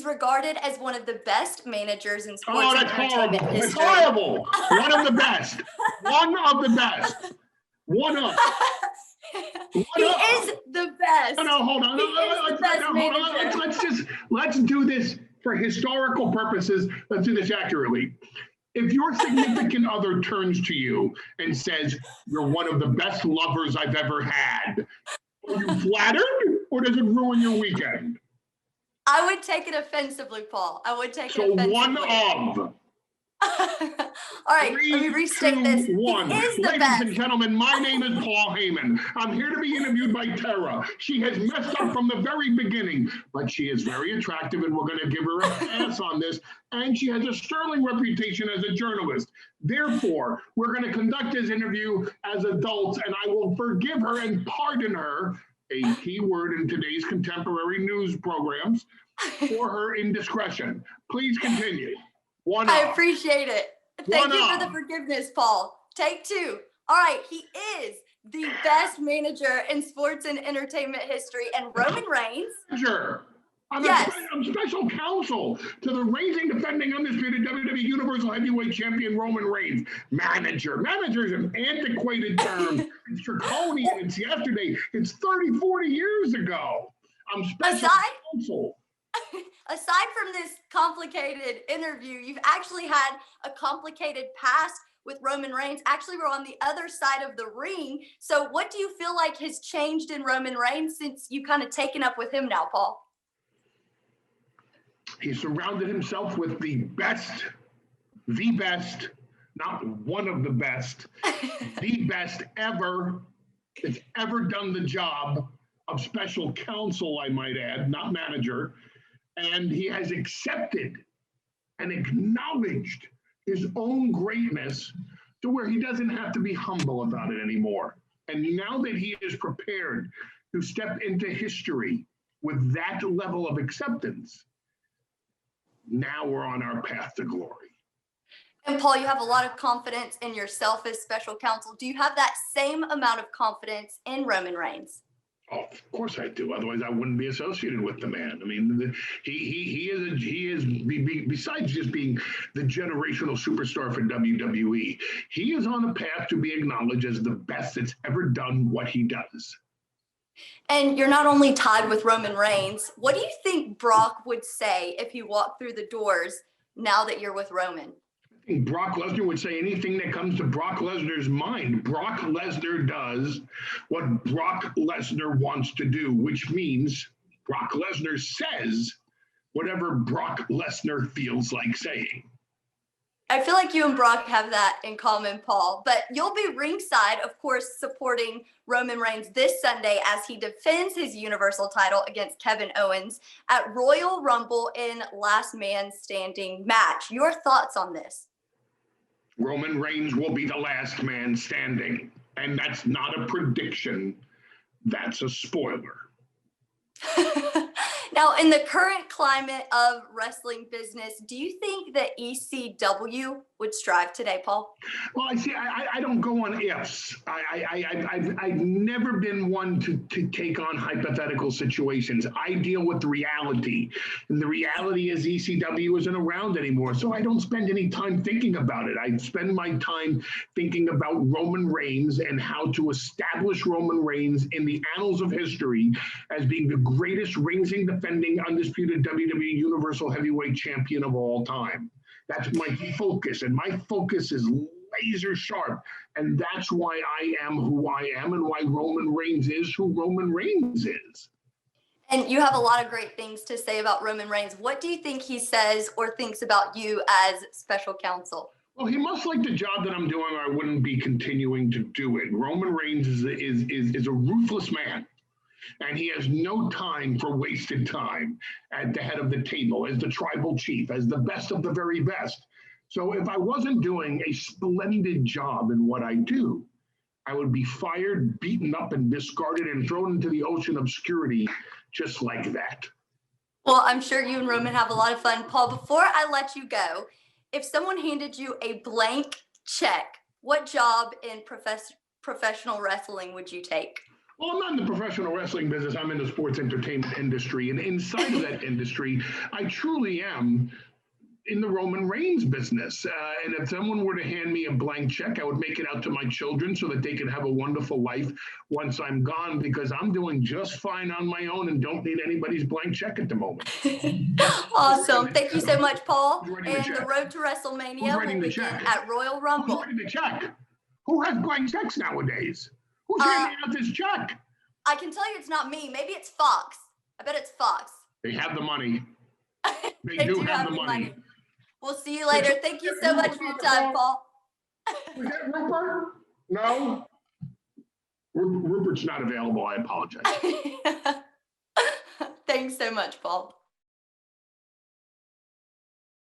regarded as one of the best managers in sports Oh, and that's entertainment horrible. It's history. horrible. One of the best. One of the best. One of. He is the best. No, hold on. He is the best manager. Let's do this for historical purposes. Let's do this accurately. If your significant other turns to you and says, "You're one of the best lovers I've ever had," are you flattered, or does it ruin your weekend? I would take it offensively, Paul. I would take it So offensively. one of. All right, let me restate this. He One. is the Ladies best. and gentlemen, my name is Paul Heyman. I'm here to be interviewed by Terra. She has messed up from the very beginning, but she is very attractive, and we're going to give her a pass on this. And she has a sterling reputation as a journalist. Therefore, we're going to conduct this interview as adults, and I will forgive her and pardon her, a key word in today's contemporary news programs, for her indiscretion. Please continue. I appreciate it. Thank you for the forgiveness, Paul. Take two. All right, he is the best manager in sports and entertainment history, and Roman Reigns. Sure. I'm special counsel to the reigning, defending, undisputed WWE Universal Heavyweight Champion Roman Reigns. Manager. Manager is an antiquated term. It's draconian. It's yesterday. It's 30, 40 years ago. I'm special counsel. Aside from this complicated interview, you've actually had a complicated past with Roman Reigns. Actually, we're on the other side of the ring. So what do you feel like has changed in Roman Reigns since you kind of taken up with him now, Paul? He surrounded himself with the best, not one of the best, the best ever that's ever done the job of special counsel, I might add, not manager. And he has accepted and acknowledged his own greatness to where he doesn't have to be humble about it anymore. And now that he is prepared to step into history with that level of acceptance, now we're on our path to glory. And Paul, you have a lot of confidence in yourself as special counsel. Do you have that same amount of confidence in Roman Reigns? Oh, of course I do. Otherwise, I wouldn't be associated with the man. I mean, he is besides just being the generational superstar for WWE, he is on a path to be acknowledged as the best that's ever done what he does. And you're not only tied with Roman Reigns. What do you think Brock would say if he walked through the doors now that you're with Roman? I think Brock Lesnar would say anything that comes to Brock Lesnar's mind. Brock Lesnar does what Brock Lesnar wants to do, which means Brock Lesnar says whatever Brock Lesnar feels like saying. I feel like you and Brock have that in common, Paul, but you'll be ringside, of course, supporting Roman Reigns this Sunday as he defends his Universal title against Kevin Owens at Royal Rumble in Last Man Standing match. Your thoughts on this? Roman Reigns will be the last man standing, and that's not a prediction. That's a spoiler. Now, in the current climate of wrestling business, do you think that ECW would strive today, Paul? Well, I don't go on ifs. I've never been one to take on hypothetical situations. I deal with reality. And the reality is ECW isn't around anymore. So I don't spend any time thinking about it. I spend my time thinking about Roman Reigns and how to establish Roman Reigns in the annals of history as being the greatest reigning, defending, undisputed WWE Universal Heavyweight Champion of all time. That's my focus, and my focus is laser sharp, and that's why I am who I am and why Roman Reigns is who Roman Reigns is. And you have a lot of great things to say about Roman Reigns. What do you think he says or thinks about you as special counsel? Well, he must like the job that I'm doing, or I wouldn't be continuing to do it. Roman Reigns is a ruthless man. And he has no time for wasted time at the head of the table, as the tribal chief, as the best of the very best. So if I wasn't doing a splendid job in what I do, I would be fired, beaten up, and discarded and thrown into the ocean obscurity just like that. Well, I'm sure you and Roman have a lot of fun. Paul, before I let you go, if someone handed you a blank check, what job in professional wrestling would you take? Well, I'm not in the professional wrestling business. I'm in the sports entertainment industry. And inside of that industry, I truly am in the Roman Reigns business. And if someone were to hand me a blank check, I would make it out to my children so that they could have a wonderful life once I'm gone, because I'm doing just fine on my own and don't need anybody's blank check at the moment. Awesome. Thank you so much, Paul. Who's writing the And check? the road to Who's WrestleMania writing will the begin check? at Royal Who's Rumble. writing the check? Who has blank checks nowadays? Who's handing out this check? I can tell you it's not me. Maybe it's Fox. I bet it's Fox. They have the money. They They do do have have the the money. money. We'll see you later. Thank you so much for your time, Paul. Was that Rupert? No? Rupert's not available. I apologize. Thanks so much, Paul.